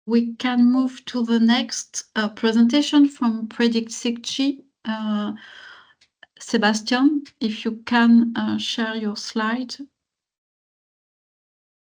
we can move to the next presentation from PREDICT6G. Sebastian, if you can share your slide.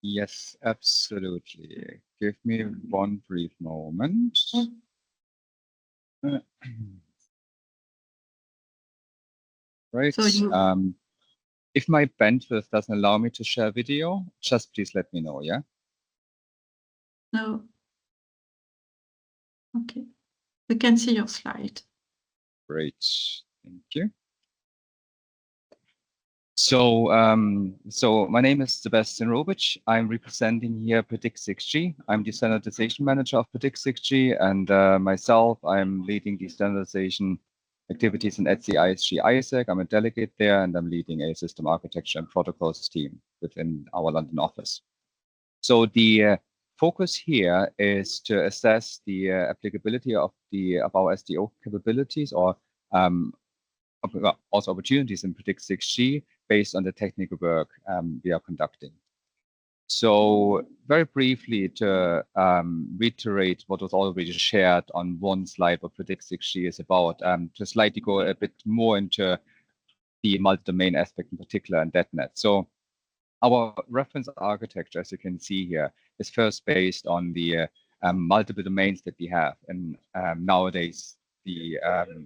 Yes, absolutely. Give me one brief moment. Right. So if my bandwidth doesn't allow me to share video, just please let me know, yeah? No. Okay. We can see your slide. Great. Thank you. So, so my name is Sebastian Robitzsch. I'm representing here PREDICT6G. I'm the standardization manager of PREDICT6G, and myself, I'm leading the standardization activities in ISG ISAC. I'm a delegate there, and I'm leading a system architecture and protocols team within our London office. So the focus here is to assess the applicability of our SDO capabilities, or also opportunities in PREDICT6G based on the technical work we are conducting. So very briefly to reiterate what was already shared on one slide what PREDICT6G is about, to slightly go a bit more into the multi-domain aspect in particular and DetNet. So our reference architecture, as you can see here, is first based on the multiple domains that we have, and nowadays the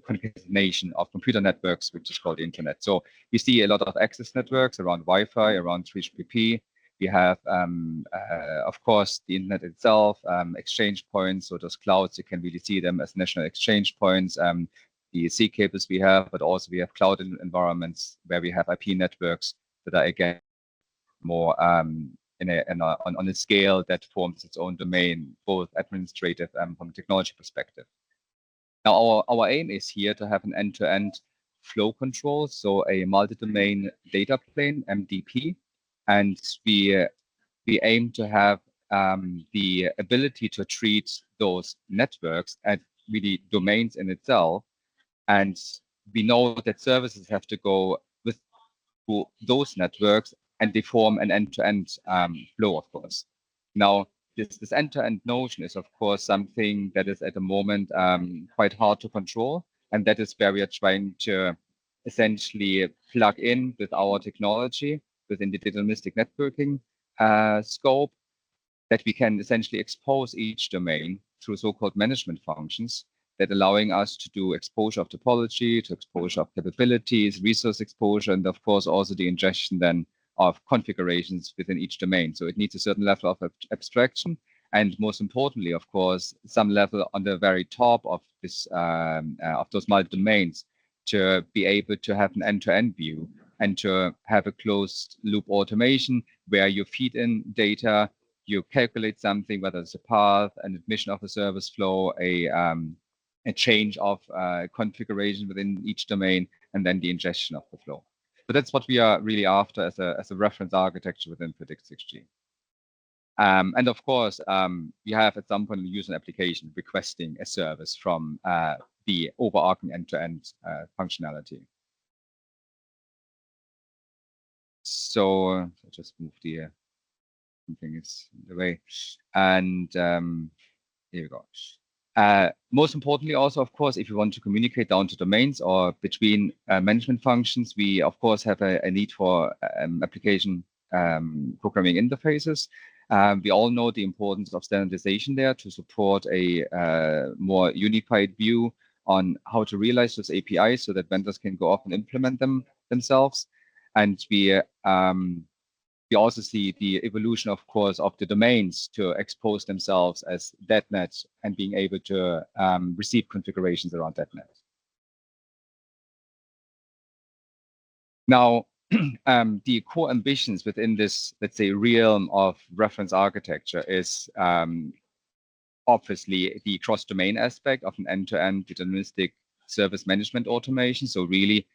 concatenation of computer networks, which is called the internet. So you see a lot of access networks around Wi-Fi, around 3GPP. We have, of course, the internet itself, exchange points, so those clouds, you can really see them as national exchange points. The C cables we have, but also we have cloud environments where we have IP networks that are, again, more on a scale that forms its own domain, both administrative and from a technology perspective. Now, our aim is here to have an end-to-end flow control, so a multi-domain data plane, MDP, and we aim to have the ability to treat those networks as really domains in itself, and we know that services have to go with those networks, and they form an end-to-end flow, of course. Now, this end-to-end notion is, of course, something that is at the moment quite hard to control, and that is where we are trying to essentially plug in with our technology within the deterministic networking scope, that we can essentially expose each domain through so-called management functions that allowing us to do exposure of topology, to exposure of capabilities, resource exposure, and of course also the ingestion then of configurations within each domain. So it needs a certain level of abstraction, and most importantly, of course, some level on the very top of this of those multi-domains to be able to have an end-to-end view and to have a closed loop automation where you feed in data, you calculate something, whether it's a path, an admission of a service flow, a change of configuration within each domain, and then the ingestion of the flow. So that's what we are really after as a reference architecture within PREDICT6G. And of course, you have at some point use an application requesting a service from the overarching end-to-end functionality. So I'll just move the something is in the way, and here we go. Most importantly, also, of course, if you want to communicate down to domains or between management functions, we, of course, have a need for application programming interfaces. We all know the importance of standardization there to support a more unified view on how to realize those APIs so that vendors can go off and implement them themselves. And we also see the evolution, of course, of the domains to expose themselves as DetNet and being able to receive configurations around DetNet. Now, the core ambitions within this, let's say, realm of reference architecture is obviously the cross-domain aspect of an end-to-end deterministic service management automation. So really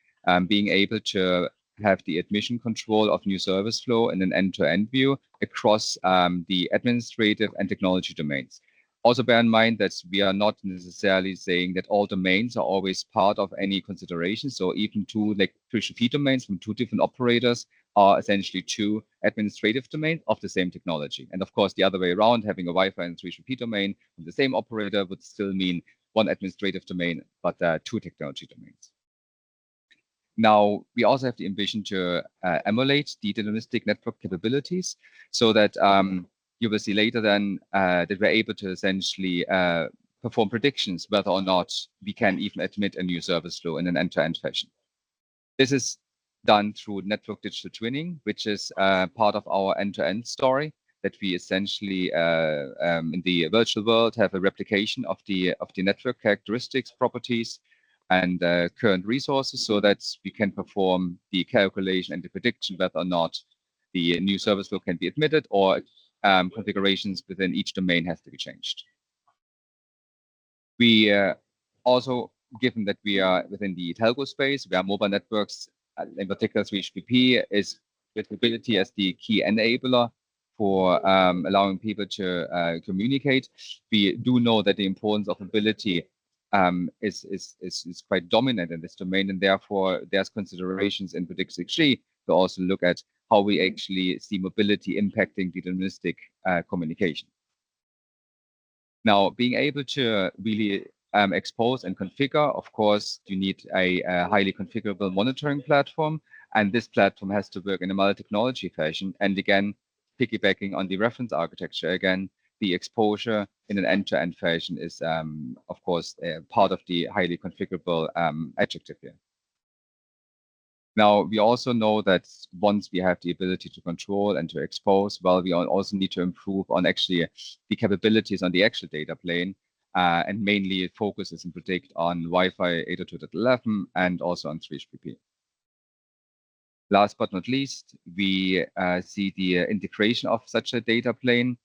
being able to have the admission control of new service flow in an end-to-end view across the administrative and technology domains. Also bear in mind that we are not necessarily saying that all domains are always part of any consideration. So even two like 3GPP domains from two different operators are essentially two administrative domains of the same technology. And of course, the other way around, having a Wi-Fi and 3GPP domain from the same operator would still mean one administrative domain, but two technology domains. Now, we also have the ambition to emulate the deterministic network capabilities so that you will see later then that we're able to essentially perform predictions whether or not we can even admit a new service flow in an end-to-end fashion. This is done through network digital twinning, which is part of our end-to-end story, that we essentially in the virtual world have a replication of the network characteristics, properties, and current resources, so that we can perform the calculation and the prediction whether or not the new service flow can be admitted or configurations within each domain has to be changed. We also, given that we are within the telco space, where mobile networks, in particular 3GPP, is visibility as the key enabler for allowing people to communicate. We do know that the importance of mobility is quite dominant in this domain, and therefore there's considerations in PREDICT6G to also look at how we actually see mobility impacting deterministic communication. Now, being able to really expose and configure, of course, you need a highly configurable monitoring platform, and this platform has to work in a multi-technology fashion. And again, piggybacking on the reference architecture, again, the exposure in an end-to-end fashion is, of course, part of the highly configurable adjective here. Now, we also know that once we have the ability to control and to expose, well, we also need to improve on actually the capabilities on the actual data plane, and mainly it focuses and predict on Wi-Fi 802.11 and also on 3GPP. Last but not least, we see the integration of such a data plane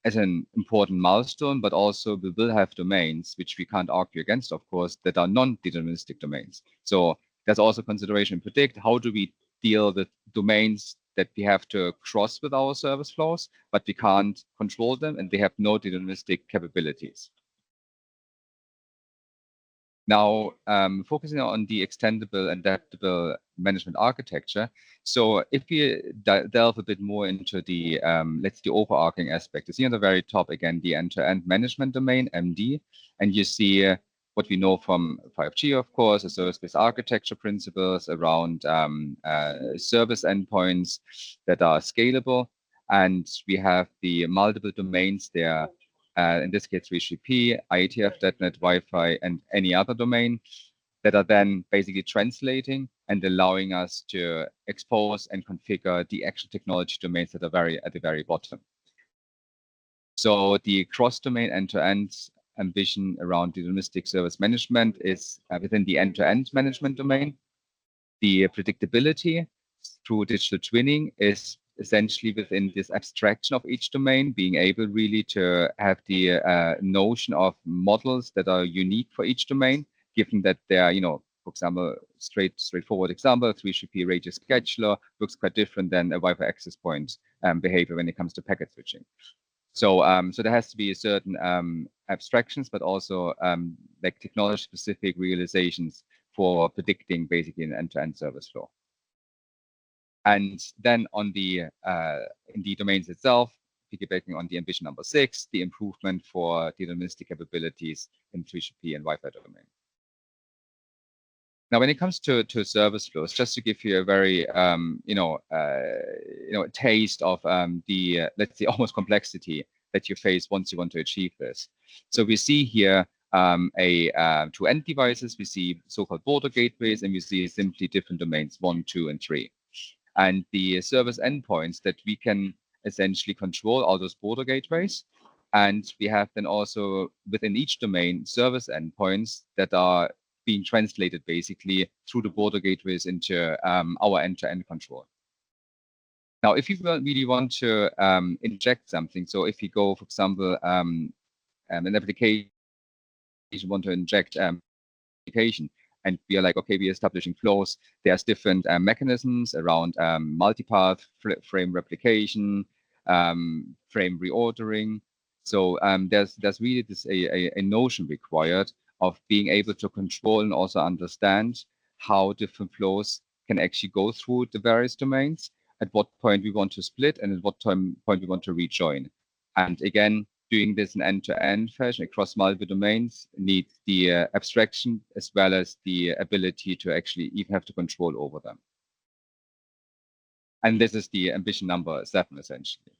as an important milestone, but also we will have domains, which we can't argue against, of course, that are non-deterministic domains. So there's also consideration in PREDICT, how do we deal with domains that we have to cross with our service flows, but we can't control them and they have no deterministic capabilities. Now, focusing on the extendable and adaptable management architecture. So if we delve a bit more into the, let's the overarching aspect, you see on the very top, again, the end-to-end management domain, MD, and you see what we know from 5G, of course, the service-based architecture principles around service endpoints that are scalable. And we have the multiple domains there, in this case 3GP, IETF.NET, Wi-Fi, and any other domain that are then basically translating and allowing us to expose and configure the actual technology domains that are at the very bottom. So the cross-domain end-to-end ambition around deterministic service management is within the end-to-end management domain. The predictability through digital twinning is essentially within this abstraction of each domain, being able really to have the notion of models that are unique for each domain, given that they are, for example, straightforward example, 3GP radius scheduler looks quite different than a Wi-Fi access point behavior when it comes to packet switching. So, so there has to be a certain abstractions, but also like technology-specific realizations for predicting basically an end-to-end service flow. And then on the in the domains itself, piggybacking on the ambition number 6, the improvement for deterministic capabilities in 3GP and Wi-Fi domain. Now, when it comes to service flows, just to give you a very taste of the let's say almost complexity that you face once you want to achieve this. So we see here two end devices. We see so-called border gateways, and we see simply different domains 1, 2, and 3. And the service endpoints that we can essentially control are those border gateways. And we have then also within each domain service endpoints that are being translated basically through the border gateways into our end-to-end control. Now, if you really want to inject something, so if you go, for example, an application, you want to inject application, and we are like, okay, we're establishing flows. There's different mechanisms around multipath, frame replication, frame reordering. So there's really this a notion required of being able to control and also understand how different flows can actually go through the various domains, at what point we want to split, and at what point we want to rejoin. And again, doing this in end-to-end fashion across multiple domains needs the abstraction as well as the ability to actually even have to control over them. And this is the ambition number 7, essentially.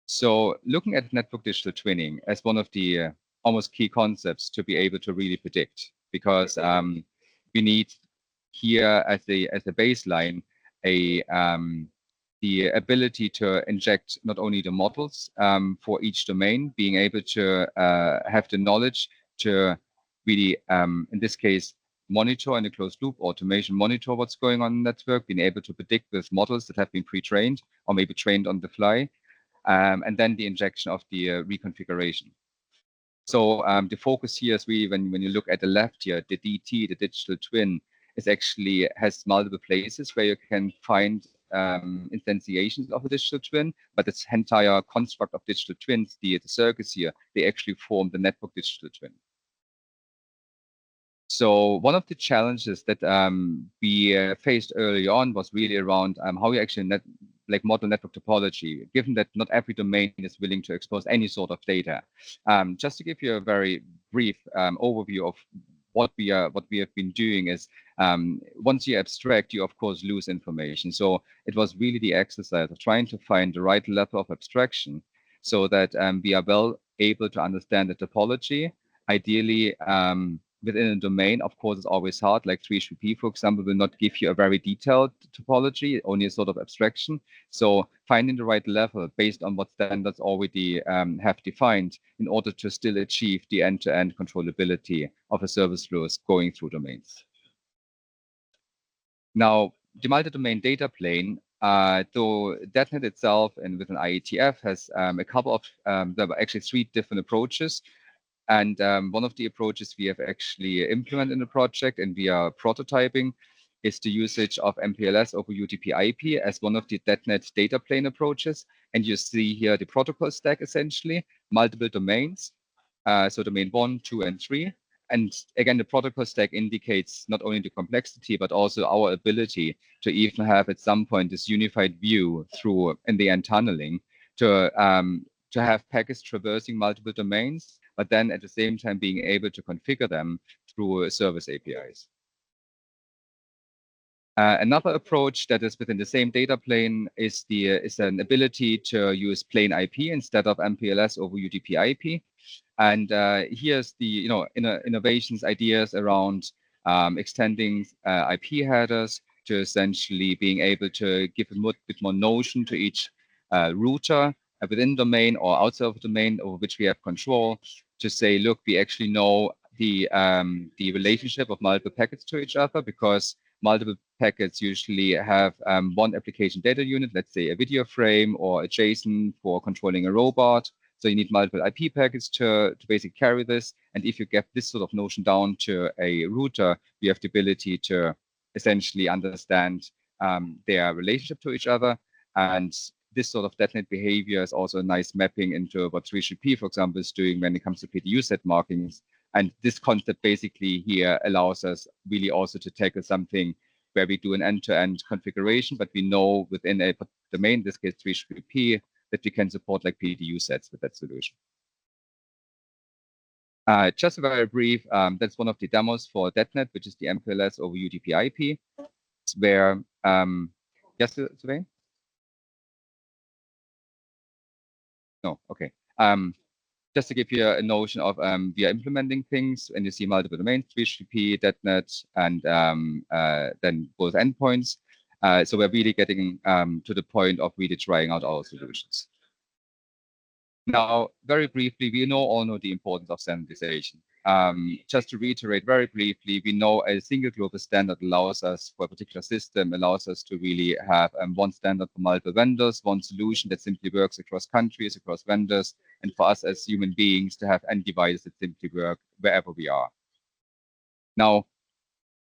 So looking at network digital twinning as one of the almost key concepts to be able to really predict, because we need here as a baseline the ability to inject not only the models for each domain, being able to have the knowledge to really, in this case, monitor in a closed loop automation, monitor what's going on in the network, being able to predict with models that have been pre-trained or maybe trained on the fly, and then the injection of the reconfiguration. So the focus here is really when you look at the left here, the DT, the digital twin, is actually has multiple places where you can find instantiations of a digital twin, but this entire construct of digital twins, the circuits here, they actually form the network digital twin. So one of the challenges that we faced early on was really around how you actually model network topology, given that not every domain is willing to expose any sort of data. Just to give you a very brief overview of what we have been doing is once you abstract, you of course lose information. So it was really the exercise of trying to find the right level of abstraction so that we are well able to understand the topology. Ideally, within a domain, of course, it's always hard. Like 3GP, for example, will not give you a very detailed topology, only a sort of abstraction. So finding the right level based on what standards already have defined in order to still achieve the end-to-end controllability of a service flows going through domains. Now, the multi-domain data plane, though DetNet itself and with an IETF has a couple of, there were actually 3 different approaches. And one of the approaches we have actually implemented in the project and we are prototyping is the usage of MPLS over UDP/IP as one of the DetNet data plane approaches. And you see here the protocol stack, essentially, multiple domains. So domain 1, 2, and 3. And again, the protocol stack indicates not only the complexity, but also our ability to even have at some point this unified view through in the end tunneling to have packets traversing multiple domains, but then at the same time being able to configure them through service APIs. Another approach that is within the same data plane is an ability to use plain IP instead of MPLS over UDP/IP. And here's the innovations, ideas around extending IP headers to essentially being able to give a bit more notion to each router within domain or outside of domain over which we have control to say, look, we actually know the relationship of multiple packets to each other because multiple packets usually have one application data unit, let's say a video frame or a JSON for controlling a robot. So you need multiple IP packets to basically carry this. And if you get this sort of notion down to a router, you have the ability to essentially understand their relationship to each other. And this sort of DetNet behavior is also a nice mapping into what 3GP, for example, is doing when it comes to PDU set markings. And this concept basically here allows us really also to tackle something where we do an end-to-end configuration, but we know within a domain, in this case 3GP, that we can support like PDU sets with that solution. Just a very brief, that's one of the demos for DetNet, which is the MPLS over UDP/IP, where, yes, Sylvain? No, okay. Just to give you a notion of we are implementing things and you see multiple domains, 3GP, DetNet, and then both endpoints. So we're really getting to the point of really trying out our solutions. Now, very briefly, we all know the importance of standardization. Just to reiterate very briefly, we know a single global standard allows us for a particular system, allows us to really have one standard for multiple vendors, one solution that simply works across countries, across vendors, and for us as human beings to have end devices that simply work wherever we are. Now,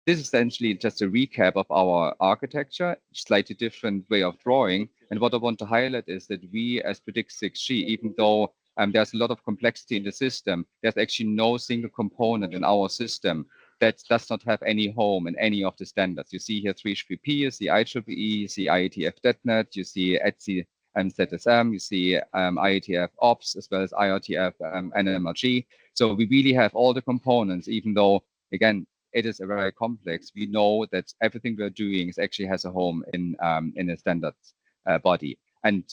this is essentially just a recap of our architecture, slightly different way of drawing. And what I want to highlight is that we as PREDICT6G, even though there's a lot of complexity in the system, there's actually no single component in our system that does not have any home in any of the standards. You see here 3GPP, you see IEEE, you see IETF.NET, you see ETSI and ZSM, you see IETF Ops, as well as IRTF NMRG. So we really have all the components, even though, again, it is a very complex. We know that everything we're doing actually has a home in a standards body. And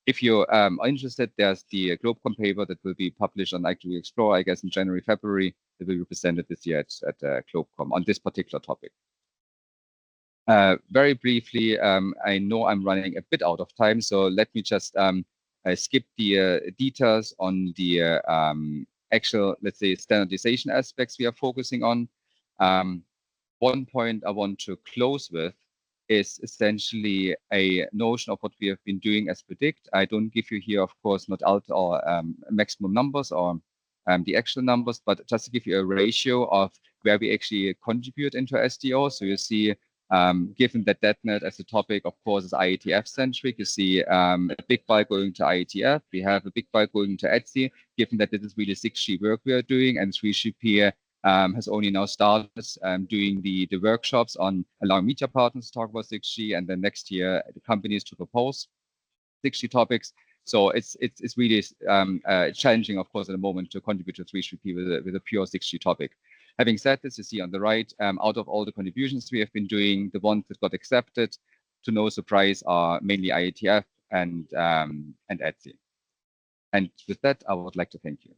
if you're interested, there's the GlobeCom paper that will be published on IQ Explore, I guess, in January, February, that will be presented this year at GlobeCom on this particular topic. Very briefly, I know I'm running a bit out of time, so let me just skip the details on the actual, let's say, standardization aspects we are focusing on. One point I want to close with is essentially a notion of what we have been doing as PREDICT. I don't give you here, of course, not alpha or maximum numbers or the actual numbers, but just to give you a ratio of where we actually contribute into SDO. So you see, given that .NET as a topic, of course, is IETF-centric, you see a big bulk going to IETF. We have a big bulk going to ETSI, given that this is really 6G work we are doing, and 3GP has only now started doing the workshops on allowing media partners to talk about 6G, and then next year the companies to propose 6G topics. So it's really challenging, of course, at the moment to contribute to 3GP with a pure 6G topic. Having said this, you see on the right, out of all the contributions we have been doing, the ones that got accepted, to no surprise, are mainly IETF and ETSI. And with that, I would like to thank you.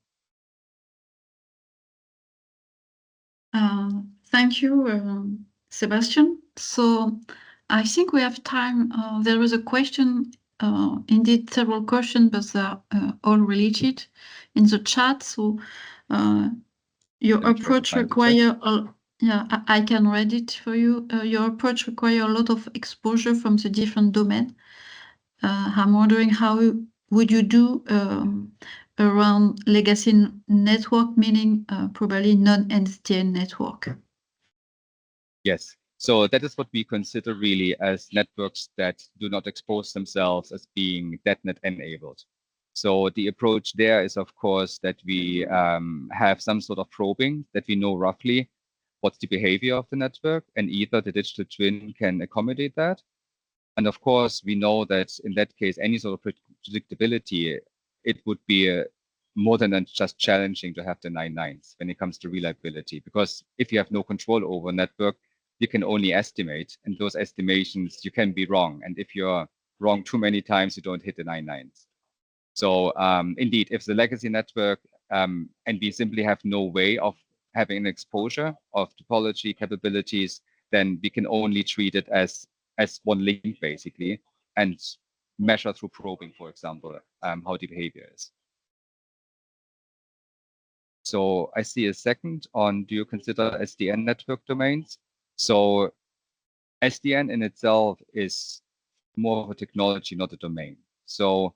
Thank you, Sebastian. So I think we have time. There is a question, indeed several questions, but they're all related in the chat. So your approach require, yeah, I can read it for you. Your approach require a lot of exposure from the different domain. I'm wondering how would you do around legacy network, meaning probably non-SDN network? Yes, so that is what we consider really as networks that do not expose themselves as being .NET enabled. So the approach there is, of course, that we have some sort of probing, that we know roughly what's the behavior of the network, and either the digital twin can accommodate that. And of course, we know that in that case, any sort of predictability, it would be more than just challenging to have the 9/9s when it comes to reliability, because if you have no control over a network, you can only estimate, and those estimations, you can be wrong. And if you're wrong too many times, you don't hit the 9/9s. So indeed, if the legacy network, and we simply have no way of having an exposure of topology capabilities, then we can only treat it as one link, basically, and measure through probing, for example, how the behavior is. So I see a second on, do you consider SDN network domains? So SDN in itself is more of a technology, not a domain. So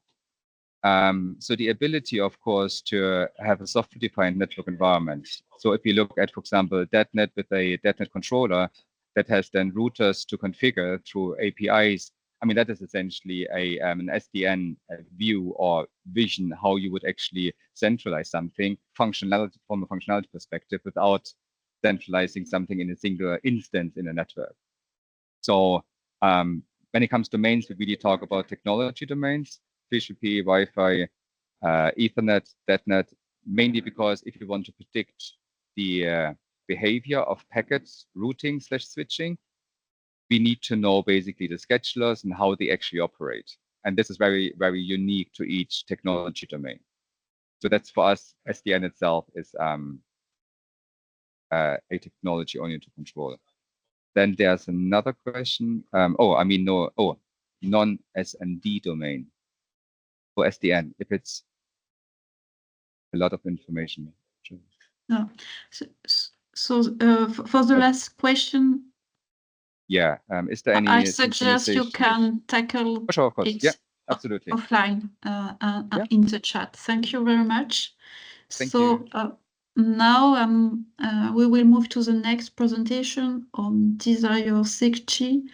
so the ability, of course, to have a software-defined network environment. So if you look at, for example, .NET with a .NET controller that has then routers to configure through APIs, I mean, that is essentially an SDN view or vision, how you would actually centralize something functionality from a functionality perspective without centralizing something in a single instance in a network. So when it comes to domains, we really talk about technology domains, 3GP, Wi-Fi, Ethernet, .NET, mainly because if you want to predict the behavior of packets routing / switching, we need to know basically the schedulers and how they actually operate. And this is very, very unique to each technology domain. So that's for us, SDN itself is a technology oriented control. Then there's another question. Non-SND domain for SDN, if it's a lot of information. No. So for the last question, yeah, is there any? I suggest you can tackle sure, of course. it, yeah, absolutely, offline in the chat. Thank you very much. Thank you. Now we will move to the next presentation on Desire 6G.